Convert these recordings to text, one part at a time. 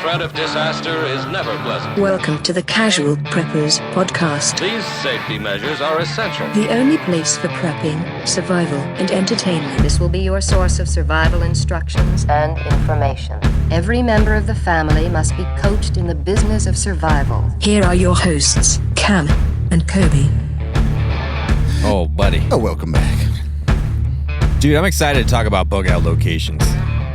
threat of disaster is never pleasant. Welcome to the Casual Preppers podcast. These safety measures are essential. The only place for prepping, survival, and entertainment. This will be your source of survival instructions and information. Every member of the family must be coached in the business of survival. Here are your hosts, Cam and Kobe. Oh, buddy. Oh, welcome back. Dude, I'm excited to talk about bugout locations.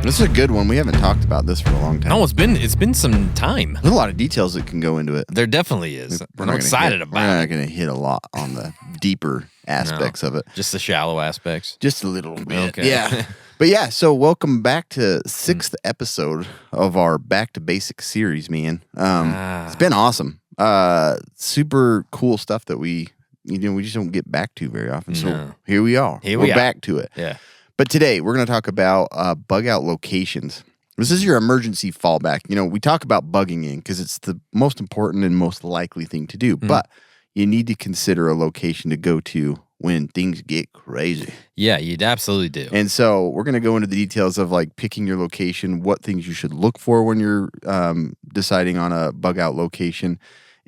This is a good one. We haven't talked about this for a long time. No, it's been some time. There's a lot of details that can go into it. There definitely is. I'm excited about it. We're not going to hit a lot on the deeper aspects of it. Just the shallow aspects. Just a little bit. Okay. Yeah. But yeah, so welcome back to 6th episode of our Back to Basics series, man. It's been awesome. Super cool stuff that we just don't get back to very often. So here we are. We're back to it. Yeah. But today we're going to talk about bug out locations. This is your emergency fallback. We talk about bugging in because it's the most important and most likely thing to do. But you need to consider a location to go to when things get crazy. Yeah, you absolutely do. And so we're going to go into the details of like picking your location, what things you should look for when you're deciding on a bug out location,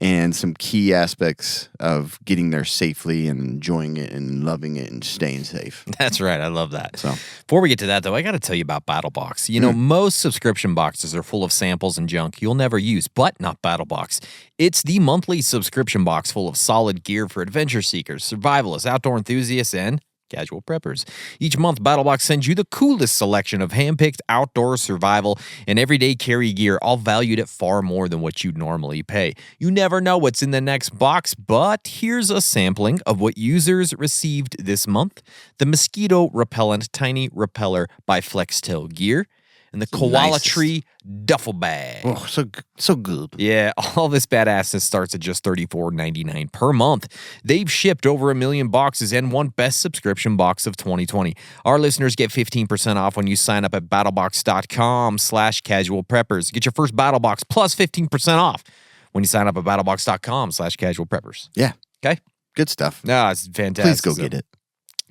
and some key aspects of getting there safely and enjoying it and loving it and staying safe. That's right. I love that. So before we get to that, though, I got to tell you about BattleBox. Most subscription boxes are full of samples and junk you'll never use, but not BattleBox. It's the monthly subscription box full of solid gear for adventure seekers, survivalists, outdoor enthusiasts, and casual preppers. Each month, BattleBox sends you the coolest selection of hand-picked outdoor survival and everyday carry gear, all valued at far more than what you'd normally pay. You never know what's in the next box, but here's a sampling of what users received this month. The Mosquito Repellent Tiny Repeller by Flextail Gear, and the Koala Tree Duffel Bag. Oh, so good. Yeah, all this badassness starts at just $34.99 per month. They've shipped over 1 million boxes and won Best Subscription Box of 2020. Our listeners get 15% off when you sign up at battlebox.com/casualpreppers. Get your first BattleBox plus 15% off when you sign up at battlebox.com/casualpreppers. Yeah. Okay? Good stuff. No, it's fantastic. Please go get it.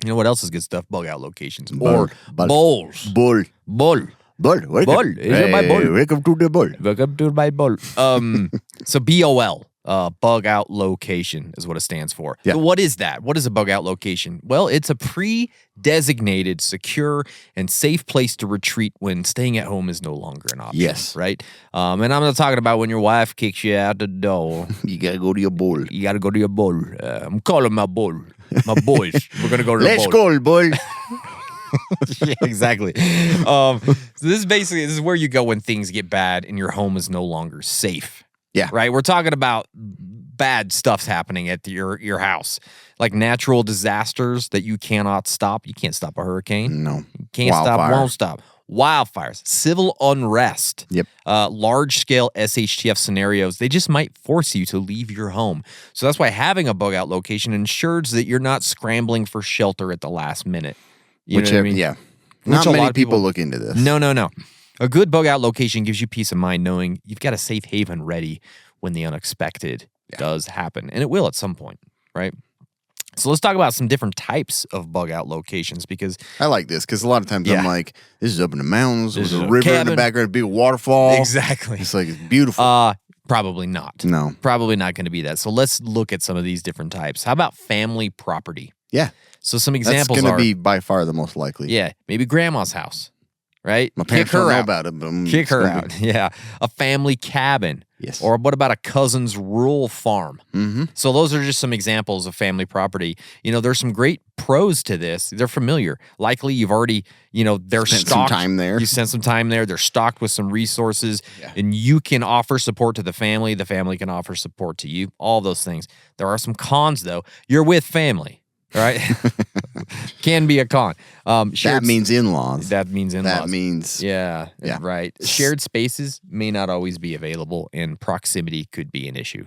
You know what else is good stuff? Bug out locations. Bull. Bowls. Bull. Bull. Bull. Bull. Hey, my bull. Welcome to the bull. Welcome to my bull. So BOL, bug out location is what it stands for. Yeah. So what is that? What is a bug out location? Well, it's a pre-designated, secure, and safe place to retreat when staying at home is no longer an option. Yes. Right? And I'm not talking about when your wife kicks you out the door. You got to go to your bull. You got to go to your bull. I'm calling my bull. My boys. We're going to go to the Let's bull. go, bull. Yeah, exactly. So this is where you go when things get bad and your home is no longer safe. Yeah. Right? We're talking about bad stuff's happening at your house. Like natural disasters that you cannot stop. You can't stop a hurricane. No. You can't stop, won't stop. Wildfires, civil unrest, Yep. Large-scale SHTF scenarios, they just might force you to leave your home. So that's why having a bug-out location ensures that you're not scrambling for shelter at the last minute. You know what I mean? Yeah. Which Not a many lot of people look into this. No. A good bug-out location gives you peace of mind knowing you've got a safe haven ready when the unexpected does happen. And it will at some point, right? So let's talk about some different types of bug-out locations because I like this because a lot of times I'm like, this is up in the mountains with a river in the background, a big waterfall. Exactly. It's like, it's beautiful. Probably not. No. Probably not going to be that. So let's look at some of these different types. How about family property? Yeah. So some examples That's going to be by far the most likely. Yeah, maybe grandma's house, right? My parents don't know about it, but kick her out. Yeah. A family cabin. Yes. Or what about a cousin's rural farm? Mm-hmm. So those are just some examples of family property. There's some great pros to this. They're familiar. Likely you've already, they're Spent stocked. some time there. You spent some time there. They're stocked with some resources, and you can offer support to the family. The family can offer support to you. All those things. There are some cons, though. You're with family. Right? Can be a con. That means in-laws. That means in-laws. That means... Yeah, right. Shared spaces may not always be available, and proximity could be an issue.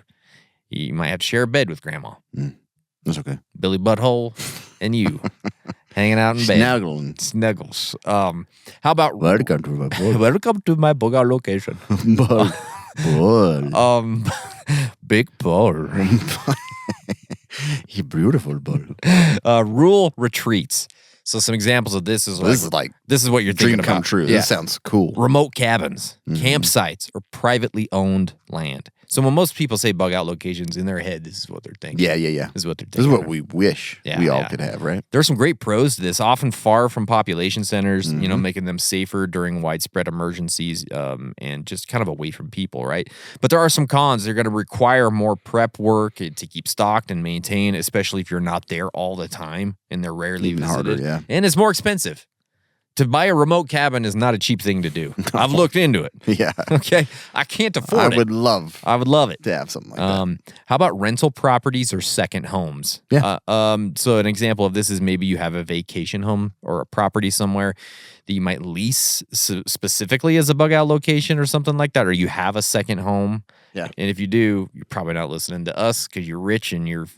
You might have to share a bed with grandma. That's okay. Billy Butthole and you hanging out in bed. Snuggles. How about... Welcome to my bull. Welcome to my bug-out location. Bull. Big bull. You beautiful bull. Rural retreats. So some examples of this is this is what you're dream thinking come about. true. Yeah. This sounds cool. Remote cabins, Mm-hmm. campsites, or privately owned land. So when most people say bug out locations in their head, this is what they're thinking. Yeah. This is what they're This is thinking. what we wish Yeah, we all yeah. could have, right? There are some great pros to this, often far from population centers, Mm-hmm. making them safer during widespread emergencies and just kind of away from people, right? But there are some cons. They're going to require more prep work to keep stocked and maintain, especially if you're not there all the time and they're rarely Even visited. harder, yeah. And it's more expensive. To buy a remote cabin is not a cheap thing to do. I've looked into it. Yeah. Okay? I can't afford I it. would love I would love it. to have something like that. How about rental properties or second homes? Yeah. So an example of this is maybe you have a vacation home or a property somewhere that you might lease specifically as a bug out location or something like that, or you have a second home. Yeah. And if you do, you're probably not listening to us because you're rich and you're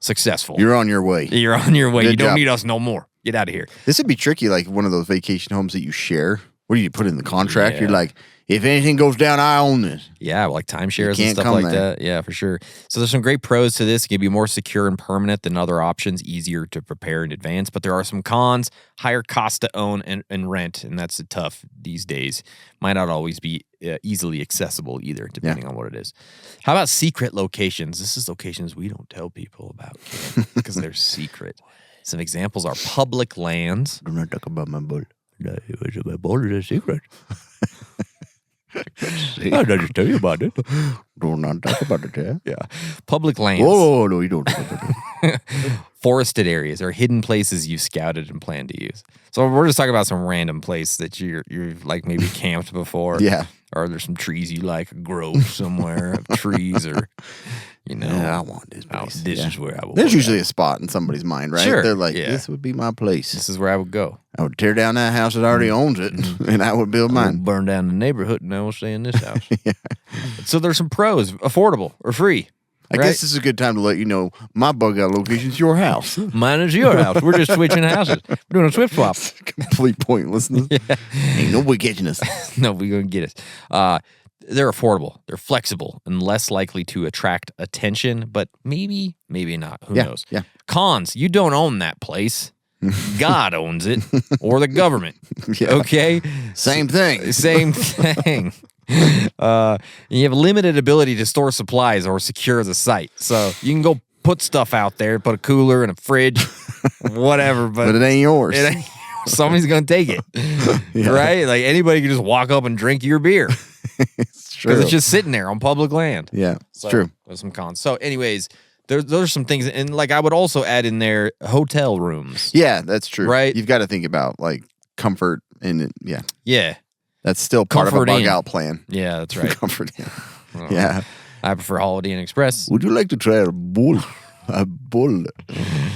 successful. You're on your way. You're on your way. Good You don't job. need us no more. Get out of here. This would be tricky, like one of those vacation homes that you share. What do you put in the contract? Yeah. You're like, if anything goes down, I own this. Yeah, like timeshares and can't stuff come like there. that. Yeah, for sure. So there's some great pros to this. It can be more secure and permanent than other options, easier to prepare in advance. But there are some cons, higher cost to own and rent, and that's tough these days. Might not always be easily accessible either, depending on what it is. How about secret locations? This is locations we don't tell people about because they're secret. Some examples are public lands. Do not talk about my bull. No, my ball is a secret. I'll just tell you about it. Do not talk about it, yeah? Yeah. Public lands. Oh, no, you don't talk about it. Forested areas or hidden places you scouted and planned to use. So we're just talking about some random place that you've like maybe camped before. Yeah. Or there's some trees you like, a grove somewhere of trees or, Yeah, I want this place. this Yeah. is where I would There's go. usually a spot in somebody's mind, right? Sure, They're like, yeah. this would be my place. This is where I would go. I would tear down that house that already owns it, and I would build I would mine. burn down the neighborhood and I will stay in this house. So there's some pros, affordable or free. I guess this is a good time to let you know my bug out location is your house. Mine is your house. We're just switching houses. We're doing a swip swap. Complete pointlessness. Ain't nobody catching us. No, we're going to get it. They're affordable. They're flexible and less likely to attract attention, but maybe not. Who knows? Yeah. Cons, you don't own that place. God owns it or the government. Yeah. Okay? Same thing. Same thing. You have limited ability to store supplies or secure the site. So you can go put stuff out there, put a cooler and a fridge, whatever, But it ain't yours. it ain't, somebody's going to take it. Right? Like anybody can just walk up and drink your beer It's true. because it's just sitting there on public land. Yeah, it's So, true. There's some cons. So anyways, those are some things. And like I would also add in there hotel rooms. Yeah, that's true. Right? You've got to think about like comfort and yeah. Yeah. That's still part Comfort of a bug in. out plan. Yeah, that's right. Comfort in. Yeah. I prefer Holiday Inn Express. Would you like to try a bull? A bull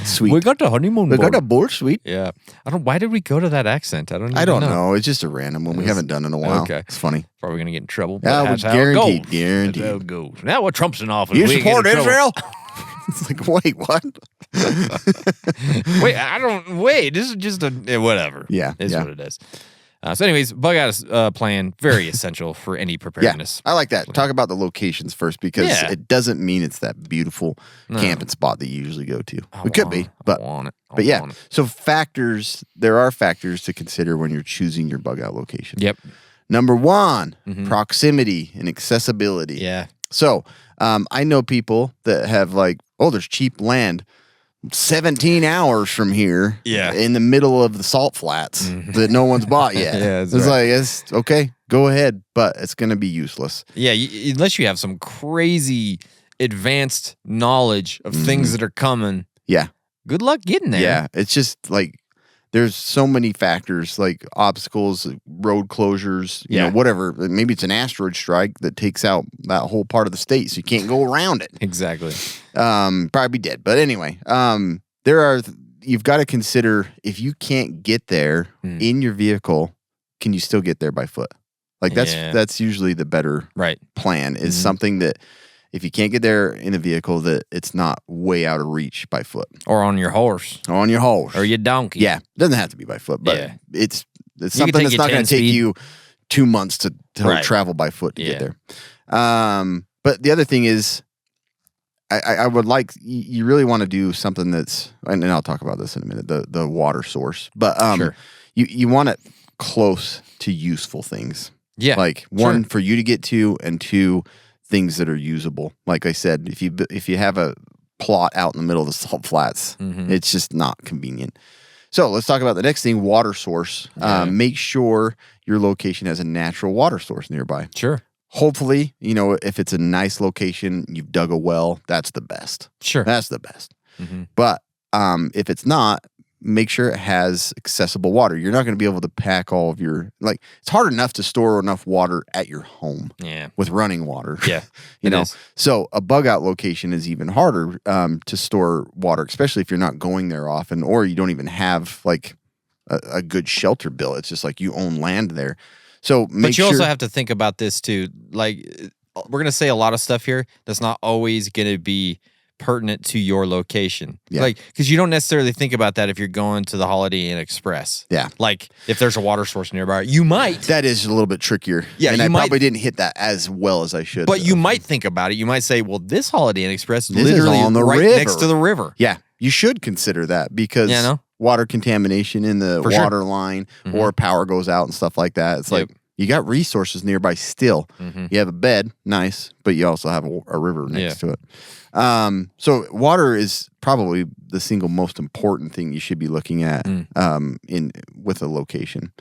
suite. We got the honeymoon We got board. a bull suite. Yeah. Why did we go to that accent? I don't even I don't know. It's just a random one we haven't done in a while. Okay. It's funny. Probably going to get in trouble. Yeah, But that's how guaranteed, it goes. guaranteed. That's how it goes. Now what Trump's in office. You we get in support trouble. Israel? It's like, wait, what? Wait, this is just whatever. Yeah, It's yeah. what it is. So anyways, bug out plan, very essential for any Yeah, preparedness. I like that. Talk about the locations first because Yeah. it doesn't mean it's that beautiful camping spot that you usually go to. It could be, but I want it. but yeah. So there are factors to consider when you're choosing your bug out location. Yep. Number one, proximity and accessibility. Yeah. So I know people that have like, there's cheap land 17 hours from here Yeah. in the middle of the salt flats that no one's bought yet. Yeah, it's that's right. like, it's okay, go ahead, but it's going to be useless. Yeah, unless you have some crazy advanced knowledge of things that are coming. Yeah. Good luck getting there. Yeah. It's just like, there's so many factors like obstacles, road closures, you know, whatever. Maybe it's an asteroid strike that takes out that whole part of the state, so you can't go around it. Exactly. Probably be dead. But anyway, you've got to consider if you can't get there in your vehicle, can you still get there by foot? Like that's usually the better plan is something that if you can't get there in a vehicle that it's not way out of reach by foot. Or on your horse. Or on your horse. Or your donkey. Yeah. It doesn't have to be by foot, but it's something take that's your not going 10 to take speed. you 2 months to travel by foot to get there. But the other thing is I would like, you really want to do something that's, and I'll talk about this in a minute, the water source, but Sure. you want it close to useful things. Yeah. Like one, for you to get to, and two, things that are usable. Like I said, if you have a plot out in the middle of the salt flats, it's just not convenient. So let's talk about the next thing, water source. Make sure your location has a natural water source nearby. Sure. Hopefully, if it's a nice location, you've dug a well, that's the best. Sure. That's the best. But if it's not, make sure it has accessible water. You're not going to be able to pack all of your, it's hard enough to store enough water at your home with running water. Yeah. So a bug out location is even harder to store water, especially if you're not going there often, or you don't even have a good shelter built. It's just like you own land there. So but you also have to think about this too. Like, we're going to say a lot of stuff here that's not always going to be pertinent to your location. Yeah. Like, because you don't necessarily think about that if you're going to the Holiday Inn Express. Yeah. Like, if there's a water source nearby, you might. That is a little bit trickier. Yeah, and I probably didn't hit that as well as I should. But you might think about it. You might say, well, this Holiday Inn Express is This is literally on the right river. next to the river. Yeah, you should consider that because water contamination in the water line or power goes out and stuff like that. It's like, you got resources nearby still. You have a bed, nice, but you also have a river next to it. So water is probably the single most important thing you should be looking at with a location,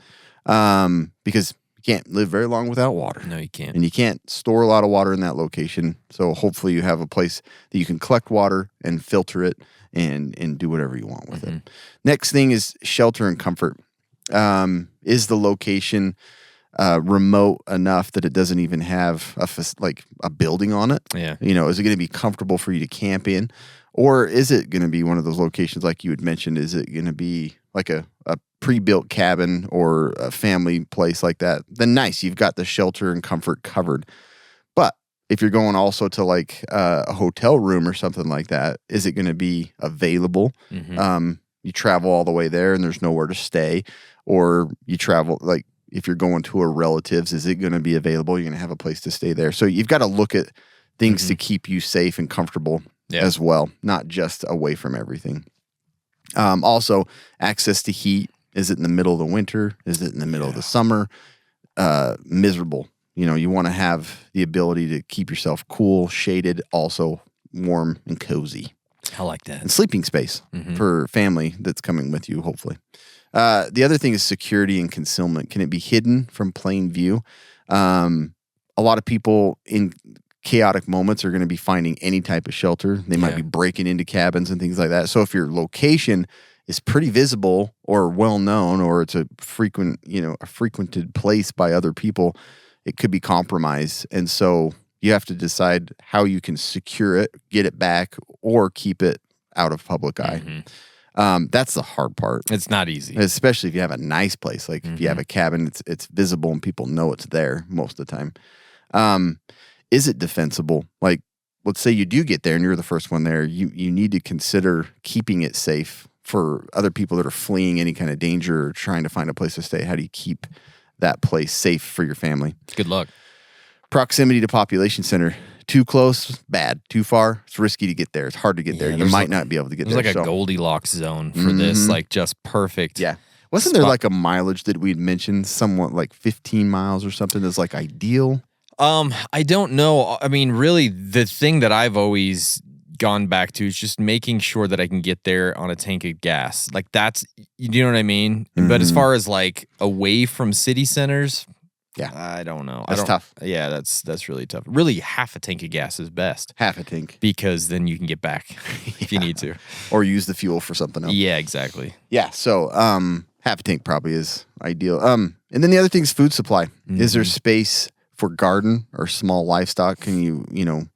because you can't live very long without water. No, you can't. And you can't store a lot of water in that location. So hopefully you have a place that you can collect water and filter it and do whatever you want with it. Next thing is shelter and comfort. Is the location remote enough that it doesn't even have a building on it? Yeah. Is it going to be comfortable for you to camp in? Or is it going to be one of those locations like you had mentioned? Is it going to be like a pre-built cabin or a family place like that? Then nice, you've got the shelter and comfort covered. But if you're going also to like a hotel room or something like that, is it going to be available? You travel all the way there and there's nowhere to stay, or you travel if you're going to a relative's, is it going to be available? You're going to have a place to stay there. So you've got to look at things to keep you safe and comfortable as well, not just away from everything. Also, access to heat. Is it in the middle of the winter? Is it in the middle of the summer? Miserable. You want to have the ability to keep yourself cool, shaded, also warm and cozy. I like that. And sleeping space for family that's coming with you, hopefully. The other thing is security and concealment. Can it be hidden from plain view? A lot of people in chaotic moments are going to be finding any type of shelter. They might be breaking into cabins and things like that. So if your location is pretty visible or well known, or it's a frequented place by other people, it could be compromised. And so you have to decide how you can secure it, get it back, or keep it out of public eye. That's the hard part. It's not easy. Especially if you have a nice place. Like if you have a cabin, it's visible and people know it's there most of the time. Is it defensible? Like, let's say you do get there and you're the first one there. You need to consider keeping it safe for other people that are fleeing any kind of danger or trying to find a place to stay. How do you keep that place safe for your family? Good luck. Proximity to population center. Too close, bad. Too far, it's risky to get there. It's hard to get there. You might not be able to get there. There's like a Goldilocks zone for this, like just perfect. Yeah. Wasn't there like a mileage that we'd mentioned, somewhat like 15 miles or something that's like ideal? I don't know. I mean, really, the thing that I've always gone back to is just making sure that I can get there on a tank of gas. Like that's, you know what I mean? But as far as like away from city centers, I don't know. That's tough. Yeah, that's really tough. Really, half a tank of gas is best. Half a tank. Because then you can get back if you need to. Or use the fuel for something else. Yeah, exactly. Yeah, so half a tank probably is ideal. And then the other thing is food supply. Is there space for garden or small livestock? Can you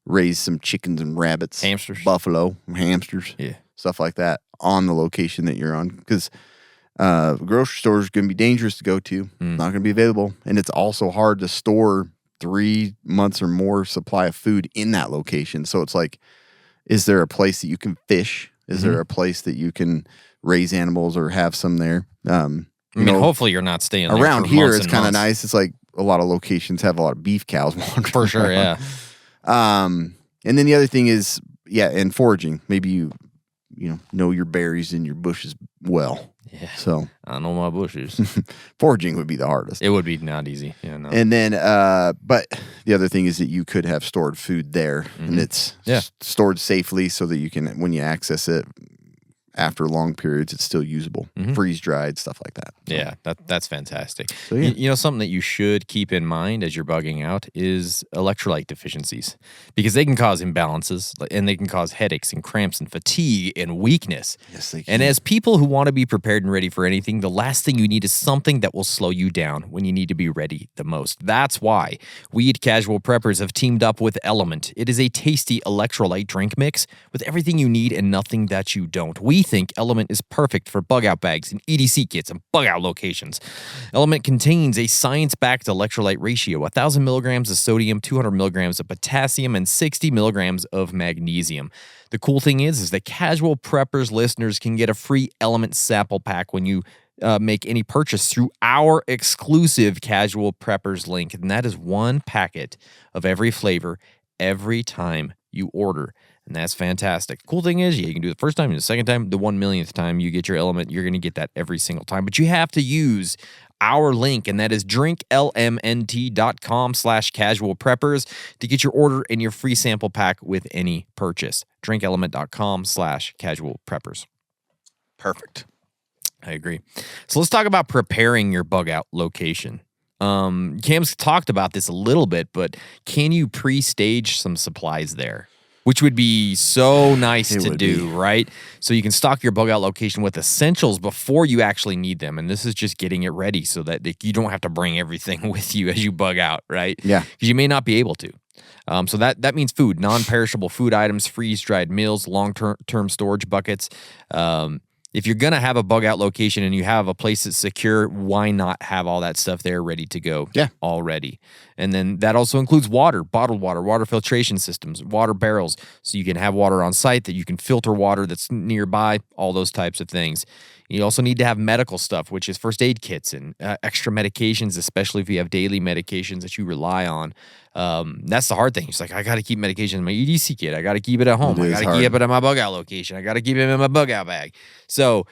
raise some chickens and rabbits, hamsters, buffalo, hamsters, stuff like that on the location that you're on? Because grocery store is going to be dangerous to go to, not going to be available, and it's also hard to store 3 months or more supply of food in that location. So it's like, is there a place that you can fish? Is there a place that you can raise animals or have some there? I mean, hopefully you're not staying there around for here. months It's and kind of months. nice. It's like a lot of locations have a lot of beef cows wandering for sure. around. Yeah. And then the other thing is, and foraging. Maybe you know your berries in your bushes well. Yeah. So I know my bushes. foraging would be the hardest. It would be not easy. Yeah, no. And then, but the other thing is that you could have stored food there, and it's stored safely so that you can, when you access it after long periods, it's still usable, freeze dried, stuff like that. So, yeah, that's fantastic. So, yeah. You know, something that you should keep in mind as you're bugging out is electrolyte deficiencies, because they can cause imbalances and they can cause headaches and cramps and fatigue and weakness. Yes, they can. And as people who want to be prepared and ready for anything, the last thing you need is something that will slow you down when you need to be ready the most. That's why we at Casual Preppers have teamed up with Element. It is a tasty electrolyte drink mix with everything you need and nothing that you don't. We think Element is perfect for bug out bags and EDC kits and bug out locations. Element contains a science-backed electrolyte ratio, 1,000 milligrams of sodium, 200 milligrams of potassium, and 60 milligrams of magnesium. The cool thing is that Casual Preppers listeners can get a free Element sample pack when you make any purchase through our exclusive Casual Preppers link, and that is one packet of every flavor every time you order. And that's fantastic. Cool thing is, you can do it the first time and the second time, the 1,000,000th time you get your Element, you're going to get that every single time. But you have to use our link, and that is drinklmnt.com/casualpreppers to get your order and your free sample pack with any purchase. drinkelement.com/casualpreppers. Perfect. I agree. So let's talk about preparing your bug out location. Cam's talked about this a little bit, but can you pre-stage some supplies there? Which would be so nice to do, right? So you can stock your bug out location with essentials before you actually need them. And this is just getting it ready so that you don't have to bring everything with you as you bug out, right? Yeah. Because you may not be able to. So that means food, non-perishable food items, freeze-dried meals, long-term storage buckets. If you're going to have a bug out location and you have a place that's secure, why not have all that stuff there ready to go already? And then that also includes water, bottled water, water filtration systems, water barrels, so you can have water on site, that you can filter water that's nearby, all those types of things. You also need to have medical stuff, which is first aid kits and extra medications, especially if you have daily medications that you rely on. That's the hard thing. It's like, I got to keep medication in my EDC kit. I got to keep it at home. I got to keep it at my bug out location. I got to keep it in my bug out bag. So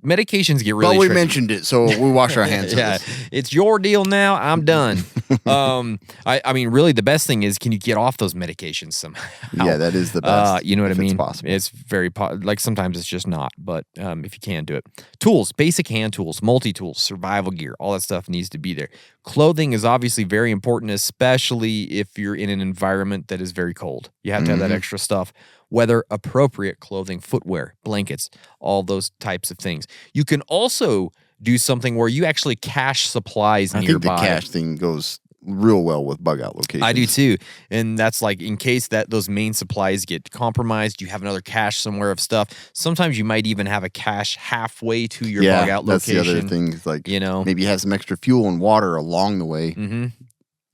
medications get really tricky. mentioned it, so we wash our hands. Yeah, it's your deal now. I'm done. I mean, really, the best thing is, can you get off those medications somehow? Yeah, that is the best. You know what I mean? It's possible. It's very like sometimes it's just not, but if you can do it, tools, basic hand tools, multi-tools, survival gear, all that stuff needs to be there. Clothing is obviously very important, especially if you're in an environment that is very cold. You have to have that extra stuff. Weather appropriate clothing, footwear, blankets, all those types of things. You can also do something where you actually cache supplies nearby. I think the cache thing goes real well with bug out locations. I do too. And that's like, in case that those main supplies get compromised, you have another cache somewhere of stuff. Sometimes you might even have a cache halfway to your bug out location. That's the other thing. It's like, you know, maybe you have some extra fuel and water along the way.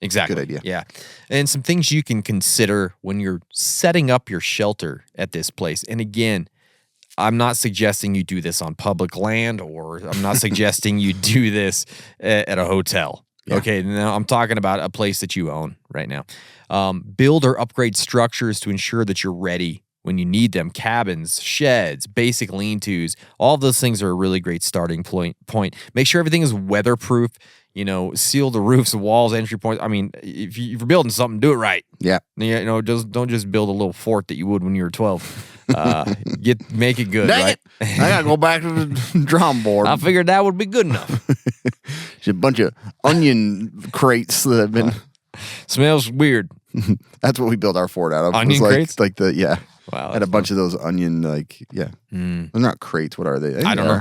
Exactly. Good idea. Yeah. And some things you can consider when you're setting up your shelter at this place. And again, I'm not suggesting you do this on public land, or I'm not suggesting you do this at a hotel. Yeah. Okay. Now I'm talking about a place that you own right now. Build or upgrade structures to ensure that you're ready when you need them. Cabins, sheds, basic lean-tos, all of those things are a really great starting point. Make sure everything is weatherproof. You know, seal the roofs, walls, entry points. I mean, if you're building something, do it right. Yeah. You know, don't just build a little fort that you would when you were 12. Make it good, Dang right? It. I gotta go back to the drum board. I figured that would be good enough. Just a bunch of onion crates that have been. Smells weird. That's what we built our fort out of. Onion crates? Like Wow. Had a bunch of those onion, They're not crates. What are they? I don't know.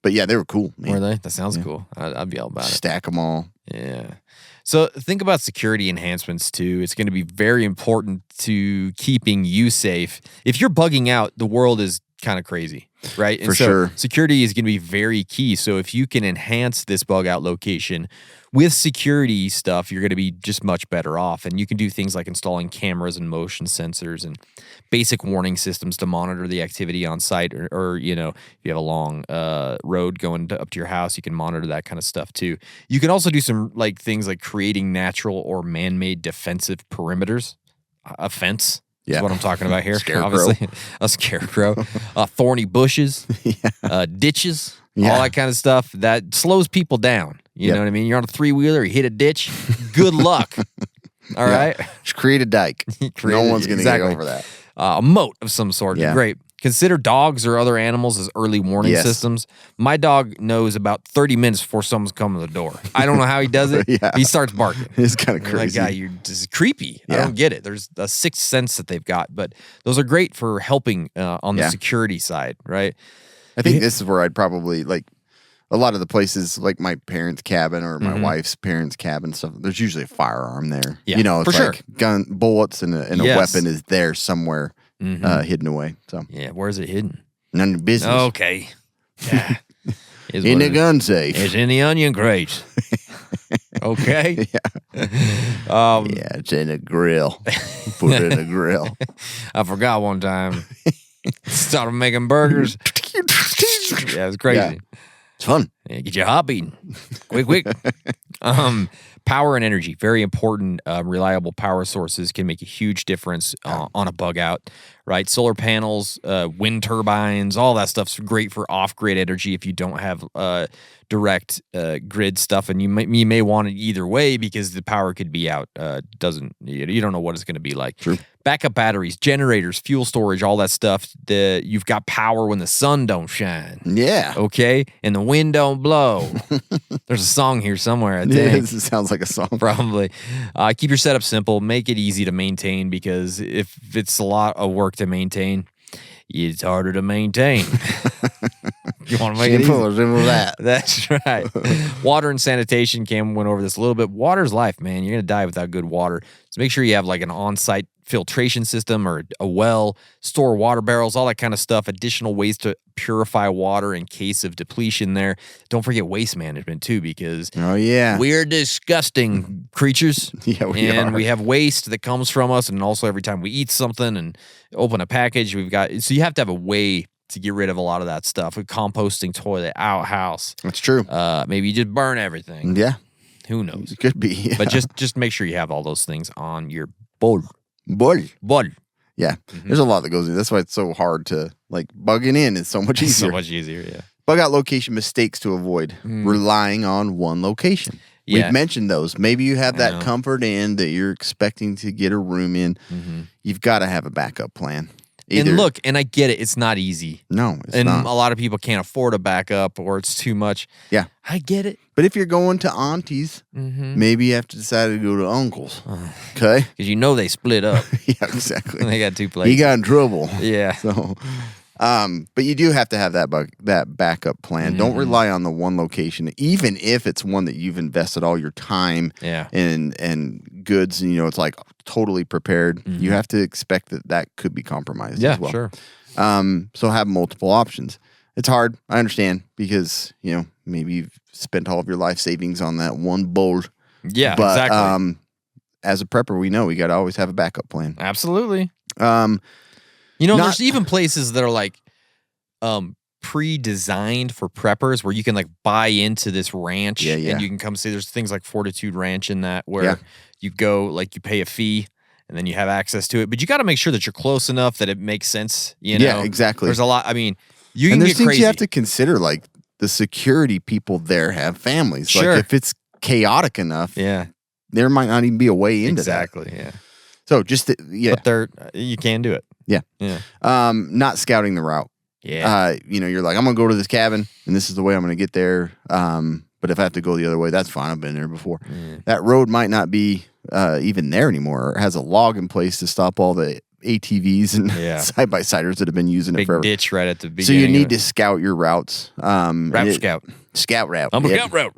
But yeah, they were cool. Man. Were they? That sounds cool. I'd be all about it. Stack them all. Yeah. So think about security enhancements too. It's going to be very important to keeping you safe. If you're bugging out, the world is kind of crazy, right? And For sure. Security is going to be very key. So if you can enhance this bug out location with security stuff, you're going to be just much better off. And you can do things like installing cameras and motion sensors and basic warning systems to monitor the activity on site, or you know, if you have a long road going up to your house, you can monitor that kind of stuff too. You can also do some things like creating natural or man-made defensive perimeters, a fence. Yeah. is what I'm talking about here. Scarecrow. Obviously, a scarecrow, thorny bushes, ditches, all that kind of stuff that slows people down. You know what I mean? You're on a 3-wheeler, you hit a ditch. Good luck. All right. Just create a dike. No one's going to get over that. A moat of some sort. Yeah. Great. Consider dogs or other animals as early warning systems. My dog knows about 30 minutes before someone's coming to the door. I don't know how he does it. He starts barking. It's kind of crazy. Like, you're just creepy. I don't get it. There's a sixth sense that they've got, but those are great for helping on the security side, right? I think this is where I'd probably like a lot of the places like my parents' cabin or my wife's parents' cabin stuff. There's usually a firearm there. Yeah, you know, it's for like gun, bullets, and a weapon is there somewhere hidden away. So yeah, where's it hidden? None of your business. Okay. Yeah. In the gun safe. It's in the onion crate. Okay. Yeah, it's in a grill. Put it in a grill. I forgot one time. Started making burgers. Yeah, it's crazy. Yeah. It's fun. Yeah, get your hot beating. Quick. Power and energy, very important. Reliable power sources can make a huge difference on a bug out, right? Solar panels, wind turbines, all that stuff's great for off-grid energy if you don't have direct grid stuff, and you may want it either way because the power could be out. You don't know what it's going to be like. True. Backup batteries, generators, fuel storage, all that stuff. You've got power when the sun don't shine. Yeah. Okay? And the wind don't blow. There's a song here somewhere, I think. It sounds like a song. Probably. Keep your setup simple. Make it easy to maintain because if it's a lot of work to maintain, it's harder to maintain. You want to make it easy? Simple that. That's right. Water and sanitation. Cam went over this a little bit. Water's life, man. You're going to die without good water. So make sure you have like an on-site filtration system or a well, store water barrels, all that kind of stuff. Additional ways to purify water in case of depletion there. Don't forget waste management too, because we're disgusting creatures. Yeah, we are. We have waste that comes from us, and also every time we eat something and open a package, so you have to have a way to get rid of a lot of that stuff. A composting toilet, outhouse. That's true. Maybe you just burn everything. Yeah. Who knows? It could be. Yeah. But just make sure you have all those things on your bowl. Bowl. Yeah. Mm-hmm. There's a lot that goes in. That's why it's so hard to, like, bugging in is so much easier. So much easier, yeah. Bug out location mistakes to avoid. Relying on one location. Yeah. We've mentioned those. Maybe you have that comfort inn that you're expecting to get a room in. You've got to have a backup plan. And look, and I get it. It's not easy. No, it's and not. A lot of people can't afford a backup or it's too much. Yeah. I get it. But if you're going to aunties, maybe you have to decide to go to uncles. Okay? Because you know they split up. Yeah, exactly. They got two places. He got in trouble. Yeah. So, but you do have to have that backup plan. Don't rely on the one location, even if it's one that you've invested all your time and goods, and it's like totally prepared. You have to expect that could be compromised as well. Sure. So have multiple options. It's hard, I understand, because maybe you've spent all of your life savings on that one bowl. Yeah, but, exactly. As a prepper, we know we got to always have a backup plan. Absolutely. There's even places that are like pre-designed for preppers where you can like buy into this ranch and you can come see. There's things like Fortitude Ranch in that where you go, like you pay a fee and then you have access to it. But you got to make sure that you're close enough that it makes sense. Yeah, exactly. There's a lot. I mean, you and can there's get things crazy. You have to consider, like the security people there have families. Sure. Like if it's chaotic enough, there might not even be a way into that. Exactly. Yeah. So just but you can do it. Yeah. Yeah. Not scouting the route. Yeah. You're like, I'm gonna go to this cabin and this is the way I'm gonna get there. But if I have to go the other way, that's fine. I've been there before. That road might not be even there anymore. Or it has a log in place to stop all the ATVs and side-by-siders that have been using it forever. Big ditch right at the beginning. So you need to scout your routes. Scout. Scout route. I'm a scout route.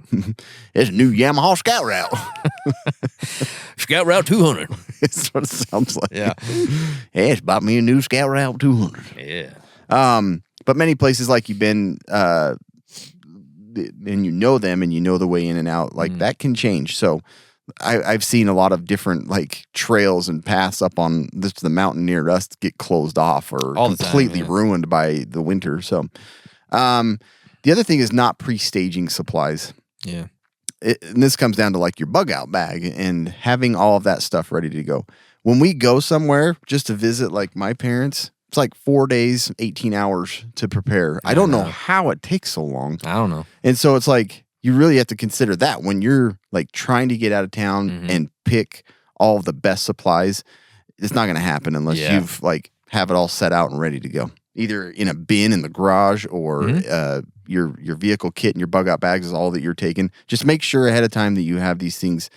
It's a new Yamaha scout route. Scout route 200. That's what it sounds like. Yeah. Hey, it's bought me a new scout route 200. Yeah. But many places like you've been, and you know them and you know the way in and out, like that can change. So I've seen a lot of different like trails and paths up on the mountain near us get closed off or completely ruined by the winter. So, the other thing is not pre-staging supplies. Yeah. And this comes down to like your bug out bag and having all of that stuff ready to go. when we go somewhere just to visit, like my parents, it's like 4 days, 18 hours to prepare. I don't know how it takes so long. I don't know. And so it's like, you really have to consider that when you're like trying to get out of town and pick all of the best supplies. It's not going to happen unless you've like have it all set out and ready to go, either in a bin in the garage or your vehicle kit and your bug out bags is all that you're taking. Just make sure ahead of time that you have these things,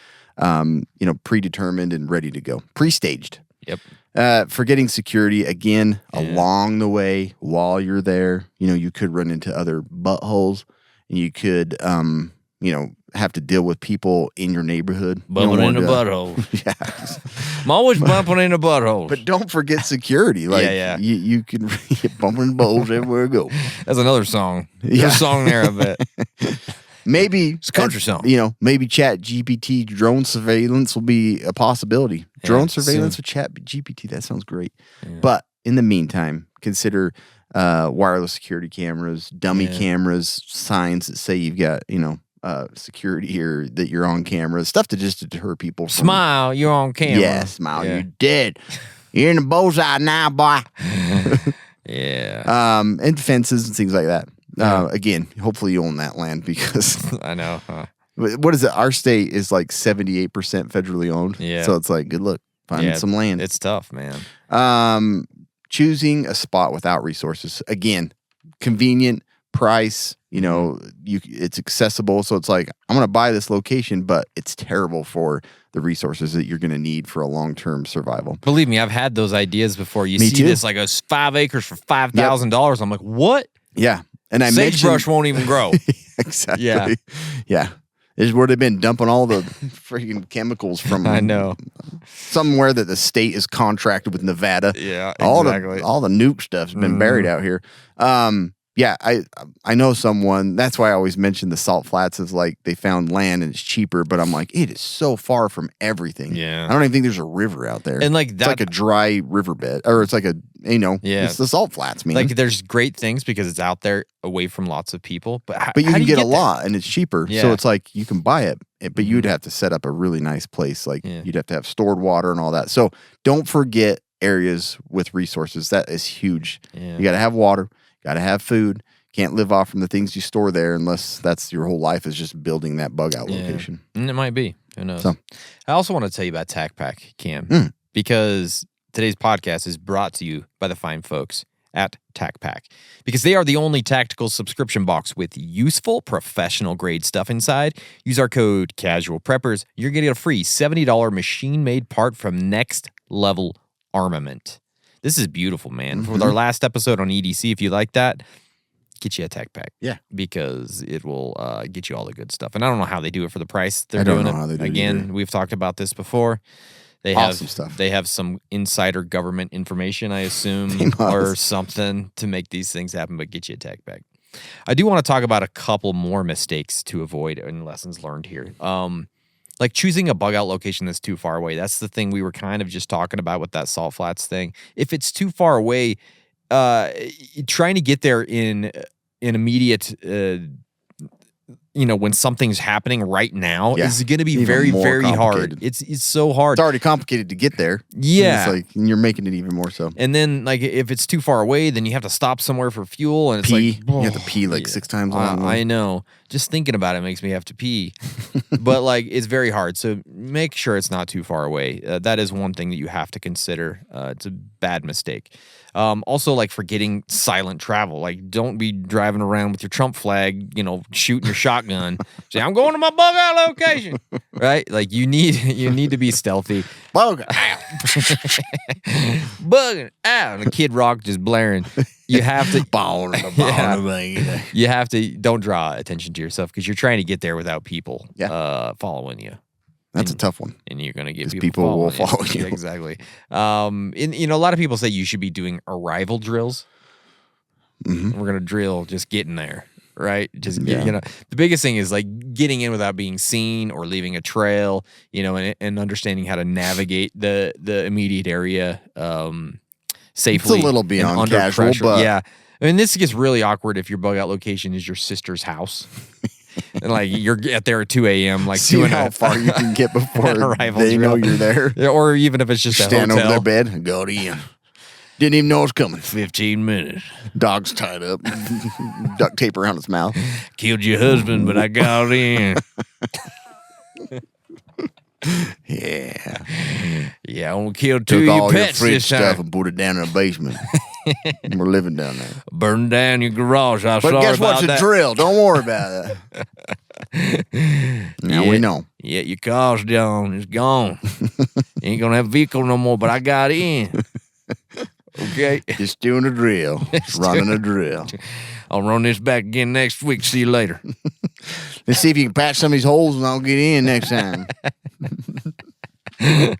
predetermined and ready to go, pre-staged. Yep. Forgetting security again along the way while you're there. You could run into other buttholes, and you could, have to deal with people in your neighborhood. Bumping in a butthole. Yeah. I'm always bumping in a butthole. But don't forget security. Like, you can get bumping buttholes everywhere you go. That's another song. There's a song there, I bet. Maybe it's a country song. Maybe Chat GPT drone surveillance will be a possibility. Drone surveillance with Chat GPT. That sounds great. Yeah. But in the meantime, consider wireless security cameras, dummy cameras, signs that say you've got, security or that you're on camera, stuff to just deter people from. Smile, you're on camera. Yeah, smile, you're dead. You're in the bullseye now, boy. And fences and things like that. Again, hopefully you own that land because I know. What is it? Our state is like 78% federally owned. Yeah. So it's like, good luck finding some land. It's tough, man. Choosing a spot without resources. Again, convenient, price, it's accessible. So it's like, I'm going to buy this location, but it's terrible for the resources that you're going to need for a long-term survival. Believe me, I've had those ideas before. You see this like a 5 acres for $5,000. I'm like, what? Yeah. And sagebrush won't even grow. Exactly. Yeah. Is where they've been dumping all the freaking chemicals from. I know. Somewhere that the state is contracted with Nevada. Yeah, exactly. All the nuke stuff's been buried out here. I know someone. That's why I always mention the salt flats as like they found land and it's cheaper. But I'm like, it is so far from everything. Yeah, I don't even think there's a river out there. And like it's like a dry riverbed, or it's like it's the salt flats. Man, like there's great things because it's out there away from lots of people. But you can get a lot and it's cheaper. Yeah. So it's like you can buy it, but you'd have to set up a really nice place. Like you'd have to have stored water and all that. So don't forget areas with resources. That is huge. Yeah. You got to have water. Got to have food. Can't live off from the things you store there unless that's your whole life is just building that bug out location. And it might be. Who knows? So, I also want to tell you about TacPack, Cam, because today's podcast is brought to you by the fine folks at TacPack, because they are the only tactical subscription box with useful professional grade stuff inside. Use our code Casual Preppers. You're getting a free $70 machine-made part from Next Level Armament. This is beautiful, man. With our last episode on EDC, if you like that, get you a TacPack. Yeah. Because it will get you all the good stuff. And I don't know how they do it for the price they're doing it. How they do Again, we've talked about this before. They have stuff. They have some insider government information, I assume, or something to make these things happen, but get you a TacPack. I do want to talk about a couple more mistakes to avoid and lessons learned here. Like choosing a bug out location that's too far away. That's the thing we were kind of just talking about with that salt flats thing. If it's too far away, trying to get there in immediate, when something's happening right now is going to be very, very hard. It's so hard. It's already complicated to get there. Yeah. And it's like, and you're making it even more so. And then like if it's too far away, then you have to stop somewhere for fuel. And it's like, you have to pee like 6 times along the way. I know. Just thinking about it makes me have to pee. But like it's very hard. So make sure it's not too far away. That is one thing that you have to consider. It's a bad mistake. Also, like forgetting silent travel. Like, don't be driving around with your Trump flag, shooting your shotgun. Say, I'm going to my bug out location, right? Like, you need to be stealthy. Bug out, bugging out. And the Kid Rock just blaring. You have to. You have to. Don't draw attention to yourself because you're trying to get there without people following you. That's a tough one. And you're going to get people will follow you. Exactly. A lot of people say you should be doing arrival drills. Mm-hmm. We're going to drill just getting there, right? The biggest thing is like getting in without being seen or leaving a trail, and understanding how to navigate the immediate area safely. It's a little beyond casual, pressure. But yeah. I mean, this gets really awkward if your bug out location is your sister's house. And like you're at there at 2 a.m. Like See how far you can get before arrival's they know real. you're there. Yeah, or even if it's just Stand a over hotel. their bed and go to you. Didn't even know it was coming. 15 minutes. Dog's tied up. Duct tape around its mouth. Killed your husband, but I got in. Yeah. Yeah, I'm gonna kill two Took of your all your pets fridge this time. stuff and put it down in the basement. We're living down there. Burn down your garage. I'm But sorry guess about what's a that. drill? Don't worry about it. Now we know. Yeah, your car's gone. It's gone. You ain't gonna have a vehicle no more, but I got in. Okay. Just doing a drill. Just running a drill. I'll run this back again next week. See you later. Let's see if you can patch some of these holes and I'll get in next time. I'm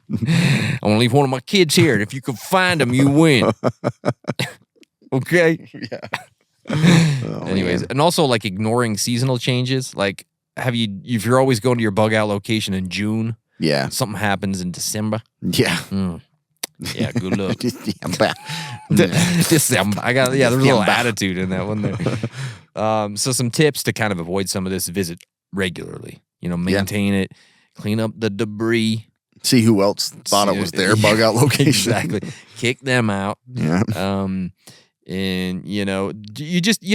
gonna leave one of my kids here. And if you can find them, you win. Okay. Yeah. Anyways, and also like ignoring seasonal changes. Like, if you're always going to your bug out location in June, Yeah. something happens in December. Yeah. Yeah, good luck. December. December. I got, there's a little December. attitude in that one there. So some tips to kind of avoid some of this: visit regularly. Maintain it, clean up the debris. See who else thought it was their bug out location. Exactly. Kick them out. Yeah. And you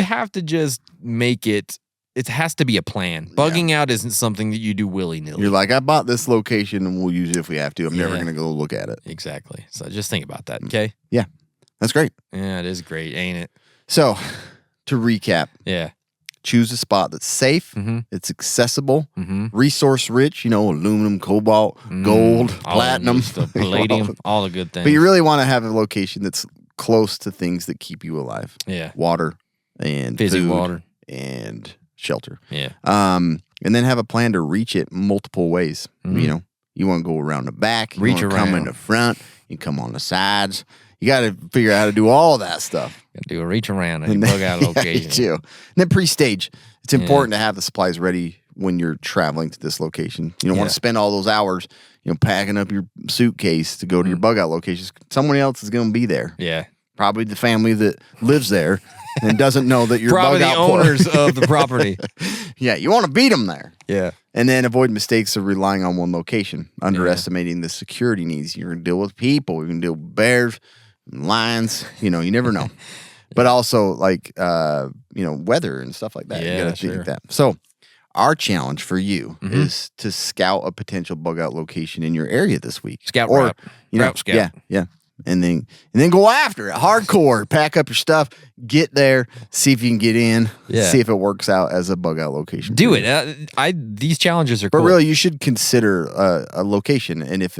have to just make it. It has to be a plan. Bugging out isn't something that you do willy-nilly. You're like, I bought this location and we'll use it if we have to. I'm never Yeah. going to go look at it. Exactly. So just think about that, okay? Yeah. That's great. Yeah, it is great, ain't it? So, to recap, Yeah. choose a spot that's safe, Mhm. it's accessible, Mhm. resource rich, aluminum, cobalt, gold, All the platinum, good stuff, palladium, all the good things. But you really want to have a location that's close to things that keep you alive. Yeah. Water and Fizzy food water. and shelter. Yeah. And then have a plan to reach it multiple ways. You want to go around the back, you Reach wanna come in around. the front, you come on the sides. You got to figure out how to do all that stuff. Gotta do a reach around and bug out location. Yeah, you do. And then pre-stage. It's important to have the supplies ready when you're traveling to this location. You don't want Yeah. to spend all those hours, packing up your suitcase to go to your bug out locations. Someone else is going to be there. Yeah. Probably the family that lives there and doesn't know that you're Probably bug the out owners of the property. Yeah, you want to beat them there. Yeah. And then avoid mistakes of relying on one location, underestimating the security needs. You're going to deal with people. You're going to deal with bears, lions. You never know. But also, like, weather and stuff like that. Yeah, you got to sure. think that. So, our challenge for you is to scout a potential bug out location in your area this week. Scout route. Route scout. Yeah, yeah. And then go after it. Hardcore. Pack up your stuff. Get there. See if you can get in. Yeah. See if it works out as a bug out location. Do for it. you. These challenges are But cool. really, you should consider a location, and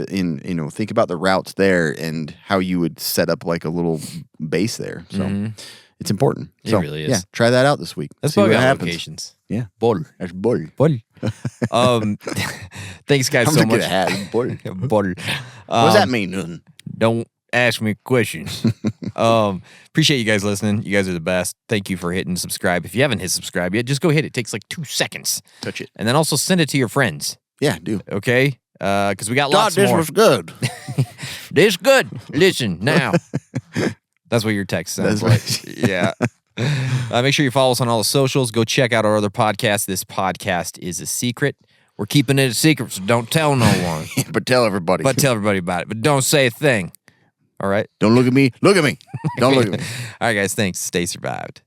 think about the routes there and how you would set up like a little base there. So it's important. It So, really is. Yeah, try that out this week. Let's See bug what out happens. locations. Yeah, Bull. that's bull. Bull. Thanks, guys, I'm so so much. good at bull. What Bull. does that mean? Nothing. Don't ask me questions. Appreciate you guys listening. You guys are the best. Thank you for hitting subscribe. If you haven't hit subscribe yet, just go hit it. It takes like 2 seconds. Touch it. And then also send it to your friends. Yeah, do. Okay? Because we got God, lots this more. was good. This good. Listen now. That's what your text sounds That's like. Yeah. Make sure you follow us on all the socials. Go check out our other podcast. This podcast is a secret. We're keeping it a secret, so don't tell no one. But tell everybody. But tell everybody about it. But don't say a thing. All right? Don't look at me. Look at me. Don't look at me. All right, guys. Thanks. Stay survived.